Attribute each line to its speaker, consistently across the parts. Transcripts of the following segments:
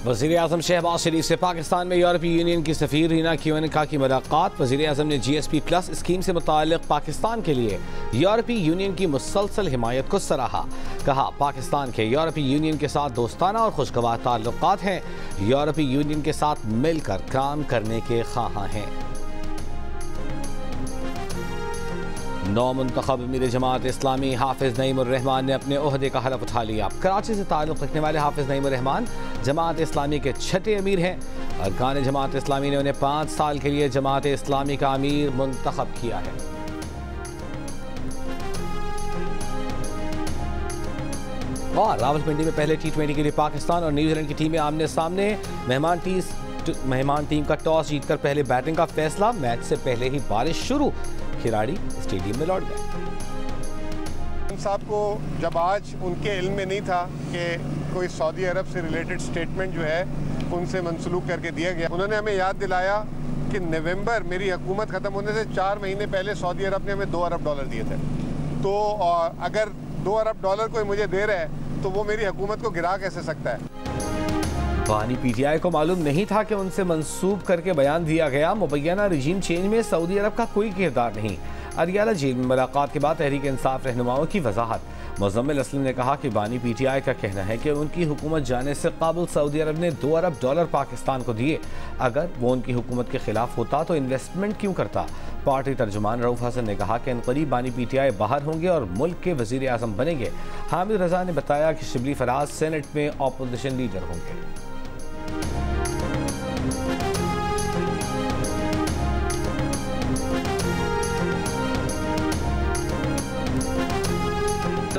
Speaker 1: वज़ीर-ए-आज़म शहबाज शरीफ से पाकिस्तान में यूरोपीय यूनियन की सफ़ीर रीना क्योनिका की मुलाकात। वज़ीर-ए-आज़म ने GSP+ स्कीम से मुताल्लिक़ पाकिस्तान के लिए यूरोपीय यूनियन की मुसलसल हिमायत को सराहा। कहा, पाकिस्तान के यूरोपीय यूनियन के साथ दोस्ताना और खुशगवार ताल्लुकात हैं। यूरोपीय यूनियन के साथ मिलकर काम करने के ख्वाहां हैं। नौ मुंतखब अमीर जमात इस्लामी हाफिज नईमुर रहमान ने अपने ओहदे का हलफ उठा लिया। कराची से ताल्लुक़ रखने वाले हाफिज नईमुर रहमान जमात इस्लामी के छठे अमीर हैं। अरकान जमात इस्लामी ने उन्हें 5 साल के लिए जमात इस्लामी का अमीर मुंतखब किया है। और रावलपिंडी में पहले T20 के लिए पाकिस्तान और न्यूजीलैंड की टीमें आमने सामने। मेहमान टीम का टॉस जीतकर पहले बैटिंग का फैसला। मैच से पहले ही बारिश शुरू, खिलाड़ी स्टेडियम में लौट गए।
Speaker 2: साहब को जब आज उनके इल्म में नहीं था कि कोई सऊदी अरब से रिलेटेड स्टेटमेंट जो है उनसे मनसलूक करके दिया गया, उन्होंने हमें याद दिलाया कि नवंबर मेरी हुकूमत ख़त्म होने से 4 महीने पहले सऊदी अरब ने हमें $2 अरब दिए थे। तो अगर $2 अरब कोई मुझे दे रहा है तो वो मेरी हुकूमत को गिरा कैसे सकता है।
Speaker 1: बानी PTI को मालूम नहीं था कि उनसे मंसूब करके बयान दिया गया। मुबैना रजीम चेंज में सऊदी अरब का कोई किरदार नहीं। अरियाला जेल में मुलाकात के बाद तहरीक इंसाफ रहनुमाओं की वजाहत। मुज़म्मिल असलम ने कहा कि बानी PTI का कहना है कि उनकी हुकूमत जाने से कबल सऊदी अरब ने $2 अरब पाकिस्तान को दिए। अगर वो उनकी हुकूमत के खिलाफ होता तो इन्वेस्टमेंट क्यों करता। पार्टी तर्जुमान रऊफ हसन ने कहा कि इनकरीब बानी PTI बाहर होंगे और मुल्क के वज़ीर आज़म बनेंगे। हामिद रजा ने बताया कि शिबली फराज सेनेट में अपोजिशन लीडर होंगे।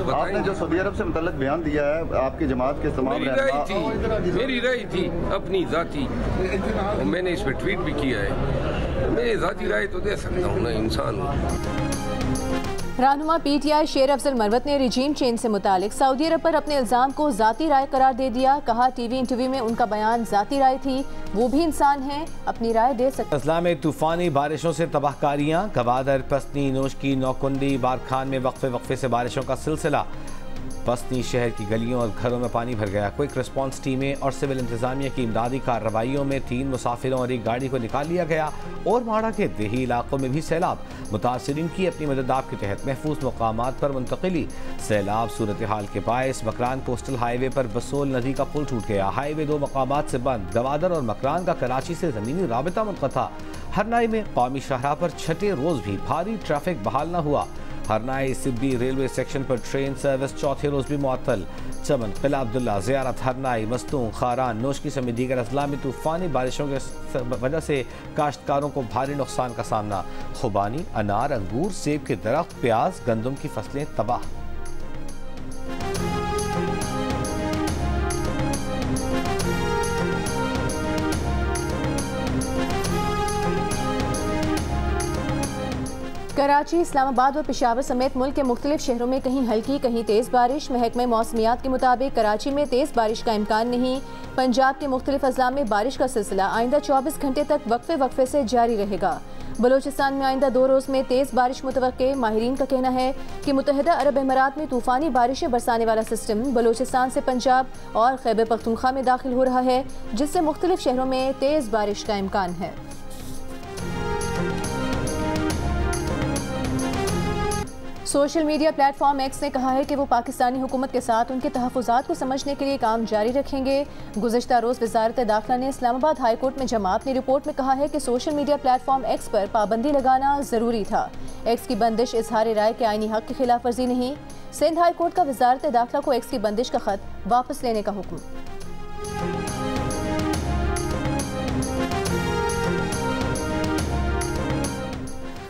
Speaker 3: आपने जो सऊदी अरब से मुतल्लिक बयान दिया है, आपकी जमात के तमाम
Speaker 4: मेरी राय थी अपनी ज़ाती, और मैंने इस पर ट्वीट भी किया है। मेरी ज़ाती राय तो दे सकता हूँ ना, इंसान हूँ।
Speaker 5: रहनुमा PTI शेर अफजल मरवत ने रिजीम चेंज से मुतालिक सऊदी अरब पर अपने इल्ज़ाम को ज़ाती राय करार दे दिया। कहा, टीवी इंटरव्यू में उनका बयान ज़ाती राय थी, वो भी इंसान हैं, अपनी राय दे सकते।
Speaker 1: अजला में तूफ़ानी बारिशों से तबाहकारियाँ। गवादर, पसनी, नोशकी, नौकुंडी, बारखान में वक्फे से बारिशों का सिलसिला। पसनी शहर की गलियों और घरों में पानी भर गया। क्विक रिस्पांस टीमें और सिविल इंतजामिया की इमदादी कार्रवाइयों में 3 मुसाफिरों और एक गाड़ी को निकाल लिया गया। और माड़ा के देही इलाकों में भी सैलाब। मुतासिरीन की अपनी मददाब के तहत महफूज मकामात पर मुंतकिली। सैलाब सूरत हाल के बायस मकरान कोस्टल हाईवे पर बसोल नदी का पुल टूट गया। हाईवे 2 मकामात से बंद। गवादर और मकरान का कराची से ज़मीनी राबिता मुनक़ता। हरनाई में कौमी शाहराह पर छठे रोज़ भी भारी ट्रैफिक बहाल न हुआ। हरनाई सिब्बी रेलवे सेक्शन पर ट्रेन सर्विस चौथे रोज भी मुअत्तल। चमन, किला अब्दुल्ला, ज़ियारत, हरनाई, मस्तूं, खारान, नोशकी समेत दीगर अजला में तूफ़ानी बारिशों के वजह से काश्तकारों को भारी नुकसान का सामना। खुबानी, अनार, अंगूर, सेब के दरख्त, प्याज, गंदम की फसलें तबाह।
Speaker 5: कराची, इस्लामाबाद और पेशावर समेत मुल्क के मुख्तलिफ शहरों में कहीं हल्की कहीं तेज़ बारिश। महकमे मौसमियात के मुताबिक कराची में तेज़ बारिश का इम्कान नहीं। पंजाब के मुख्तलिफ अजला में बारिश का सिलसिला आइंदा 24 घंटे तक वक्फे से जारी रहेगा। बलोचिस्तान में आइंदा 2 रोज़ में तेज़ बारिश मुतवक्के। माहिरीन का कहना है कि मुत्तहिदा अरब अमीरात में तूफ़ानी बारिशें बरसाने वाला सिस्टम बलोचिस्तान से पंजाब और खैबर पख्तूनख्वा में दाखिल हो रहा है, जिससे मुख्तलिफ शहरों में तेज़ बारिश का इम्कान है। सोशल मीडिया प्लेटफॉर्म X ने कहा है कि वो पाकिस्तानी हुकूमत के साथ उनके तहफ़्फ़ुज़ात को समझने के लिए काम जारी रखेंगे। गुज़िश्ता रोज़ वज़ारत दाखिला ने इस्लामाबाद हाई कोर्ट में जमा अपनी रिपोर्ट में कहा है कि सोशल मीडिया प्लेटफॉर्म X पर पाबंदी लगाना ज़रूरी था। X की बंदिश इजहार राय के आईनी हक़ की खिलाफ वर्जी नहीं। सिंध हाई कोर्ट का वज़ारत दाखिला को X की बंदिश का ख़त वापस लेने का हुक्म।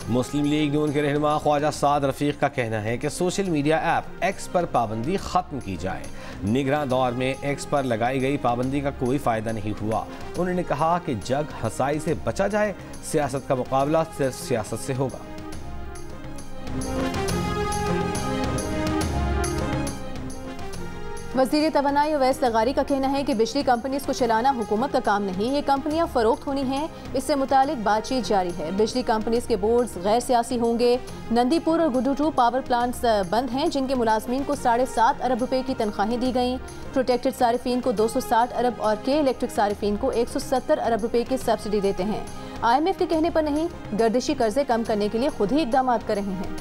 Speaker 1: मुस्लिम लीग नून के रहनुमा ख्वाजा साद रफीक का कहना है कि सोशल मीडिया ऐप X पर पाबंदी ख़त्म की जाए। निगरान दौर में X पर लगाई गई पाबंदी का कोई फ़ायदा नहीं हुआ। उन्होंने कहा कि जग हंसाई से बचा जाए, सियासत का मुकाबला सिर्फ सियासत से होगा।
Speaker 5: वज़ीर तवानाई अवैस लगारी का कहना है कि बिजली कंपनीज को चलाना हुकूमत का काम नहीं, ये कंपनियां फरोख्त होनी हैं, इससे मुतालिक बातचीत जारी है। बिजली कंपनीज के बोर्ड्स गैर सियासी होंगे। नंदीपुर और गुड्डू पावर प्लांट्स बंद हैं, जिनके मुलाजमीन को 7.5 अरब रुपए की तनख्वाहें दी गई। प्रोटेक्टेड सारिफीन को 260 अरब और के इलेक्ट्रिक सारिफीन को 170 अरब रुपए की सब्सिडी देते हैं। IMF के कहने पर नहीं, गर्दिशी कर्जे कम करने के लिए खुद ही इकदाम कर रहे हैं।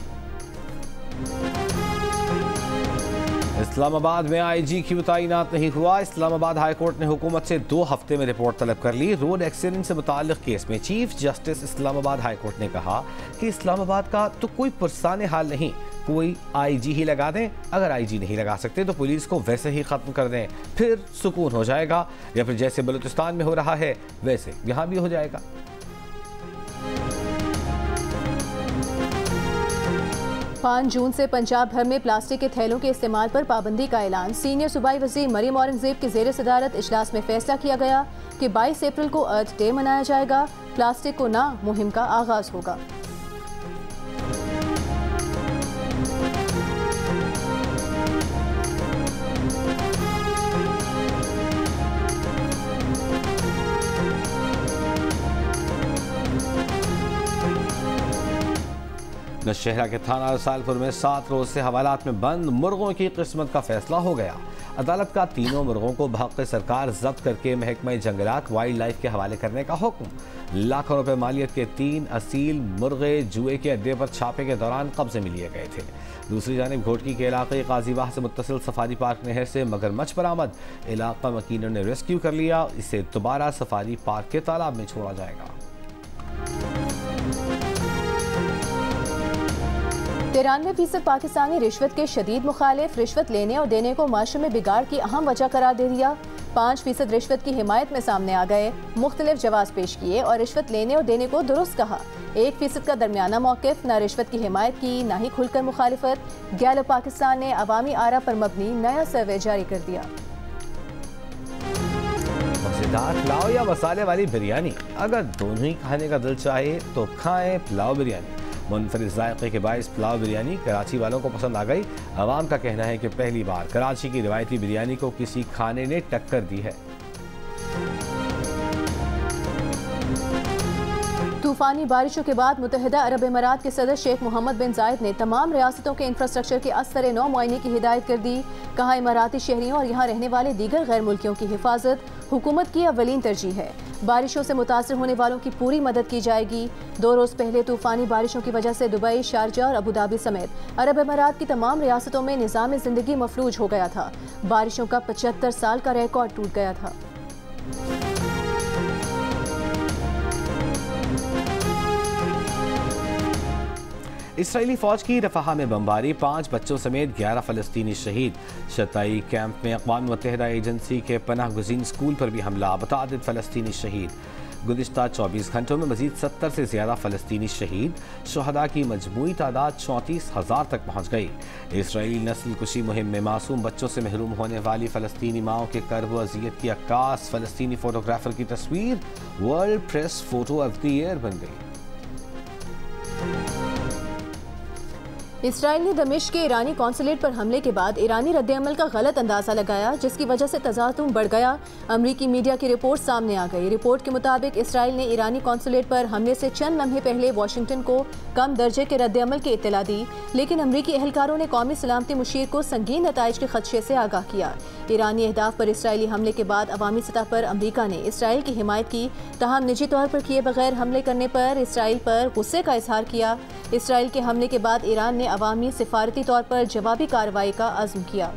Speaker 1: इस्लामाबाद में IG की तैनात नहीं हुआ। इस्लामाबाद हाई कोर्ट ने हुकूमत से 2 हफ्ते में रिपोर्ट तलब कर ली। रोड एक्सीडेंट से मुताल्लिक केस में chief justice Islamabad high court ने कहा कि इस्लामाबाद का तो कोई पुरसाने हाल नहीं, कोई IG ही लगा दें। अगर IG नहीं लगा सकते तो पुलिस को वैसे ही ख़त्म कर दें, फिर सुकून हो जाएगा। या फिर जैसे बलूचिस्तान में हो रहा है वैसे यहाँ भी हो जाएगा।
Speaker 5: 5 जून से पंजाब भर में प्लास्टिक के थैलों के इस्तेमाल पर पाबंदी का ऐलान। सीनियर सूबाई वज़ीर मरियम औरंगज़ेब की ज़ेर सदारत इजलास में फैसला किया गया कि 22 अप्रैल को अर्थ डे मनाया जाएगा। प्लास्टिक को ना मुहिम का आगाज होगा।
Speaker 1: नौशहरा के थाना रसालपुर में 7 रोज से हवालात में बंद मुर्गों की किस्मत का फैसला हो गया। अदालत का तीनों मुर्गों को बहक़ सरकार जब्त करके महकमा जंगलात वाइल्ड लाइफ के हवाले करने का हुक्म। लाखों रुपए मालियत के 3 असील मुर्गे जुए के अड्डे पर छापे के दौरान कब्जे में लिए गए थे। दूसरी जानिब घोटकी के इलाके काजीवाह से मुत्तसिल सफारी पार्क नहर से मगरमच्छ बरामद। इलाका वकीलों ने रेस्क्यू कर लिया। इसे दोबारा सफारी पार्क के तालाब में छोड़ा जाएगा।
Speaker 5: 93% पाकिस्तानी रिश्वत के शदीद मुखालिफ। रिश्वत लेने और देने को माशरे में बिगाड़ की अहम वजह करार दे दिया। 5% रिश्वत की हिमायत में सामने आ गए, मुख्तलिफ जवाब पेश किए और रिश्वत लेने और देने को दुरुस्त कहा। 1% का दरमियाना मौक़िफ़, न रिश्वत की हिमायत की न ही खुलकर मुखालिफत। गैलप पाकिस्तान ने अवामी आरा पर मबनी नया सर्वे जारी कर दिया।
Speaker 1: मज़ेदार पुलाव या मसाले वाली बिरयानी, अगर दोनों ही खाने का दिल चाहे तो खाएं पुलाव बिरयानी। मुनफरिद जायके के बाइस पुलाव बिरयानी कराची वालों को पसंद आ गई। अवाम का कहना है कि पहली बार कराची की रिवायती बिरयानी को किसी खाने ने टक्कर दी है।
Speaker 5: तूफानी बारिशों के बाद मुत्तहिदा अरब इमारात के सदर शेख मोहम्मद बिन जायद ने तमाम रियासतों के इंफ्रास्ट्रक्चर के असर नौ मुआयने की हिदायत कर दी। कहा, इमाराती शहरियों और यहाँ रहने वाले दीगर गैर मुल्कियों की हिफाजत हुकूमत की अवलीन तरजीह है। बारिशों से मुतासर होने वालों की पूरी मदद की जाएगी। 2 रोज पहले तूफानी बारिशों की वजह से दुबई, शारजा और अबू धाबी समेत अरब इमारात की तमाम रियासतों में निज़ाम ज़िंदगी मफलूज हो गया था। बारिशों का 75 साल का रिकॉर्ड टूट गया था।
Speaker 1: इसराइली फौज की रफाह में बमबारी, 5 बच्चों समेत 11 फ़लस्तीनी शहीद। शताई कैंप में अक़वाम मुत्तहिदा एजेंसी के पनाह गुज़ीन स्कूल पर भी हमला, बतादिद फ़लस्तीनी शहीद। गुज़िश्ता 24 घंटों में मज़ीद 70 से ज़्यादा फ़लस्तीनी शहीद। शुहदा की मजमूई तादाद 34,000 तक पहुँच गई। इसराइली नस्ल कुशी मुहिम में मासूम बच्चों से महरूम होने वाली फ़लस्तीनी माओं के कर्ब व अज़ियत की अक्कास फ़लस्तीनी फ़ोटोग्राफ़र की तस्वीर world press photo of the year बन गई।
Speaker 5: इसराइल ने दमिश्क के ईरानी कौंसलेट पर हमले के बाद ईरानी रद्द-ए-अमल का गलत अंदाज़ा लगाया, जिसकी वजह से तज़ातुम बढ़ गया। अमरीकी मीडिया की रिपोर्ट सामने आ गई। रिपोर्ट के मुताबिक इसराइल ने ईरानी कौंसलेट पर हमले से चंद लम्हे पहले वाशिंगटन को कम दर्जे के रद्द-ए-अमल की इत्तला दी, लेकिन अमरीकी एहलकारों ने कौमी सलामती मुशीर को संगीन नताइज के खदशे से आगाह किया। ईरानी अहदाफ पर इसराइली हमले के बाद अवामी सतह पर अमरीका ने इसराइल की हिमायत की, तहम निजी तौर पर किए बगैर हमले करने पर इसराइल पर गुस्से का इजहार किया। इसराइल के हमले के बाद ईरान ने अवामी सिफारती तौर पर जवाबी कार्रवाई का अज़्म किया।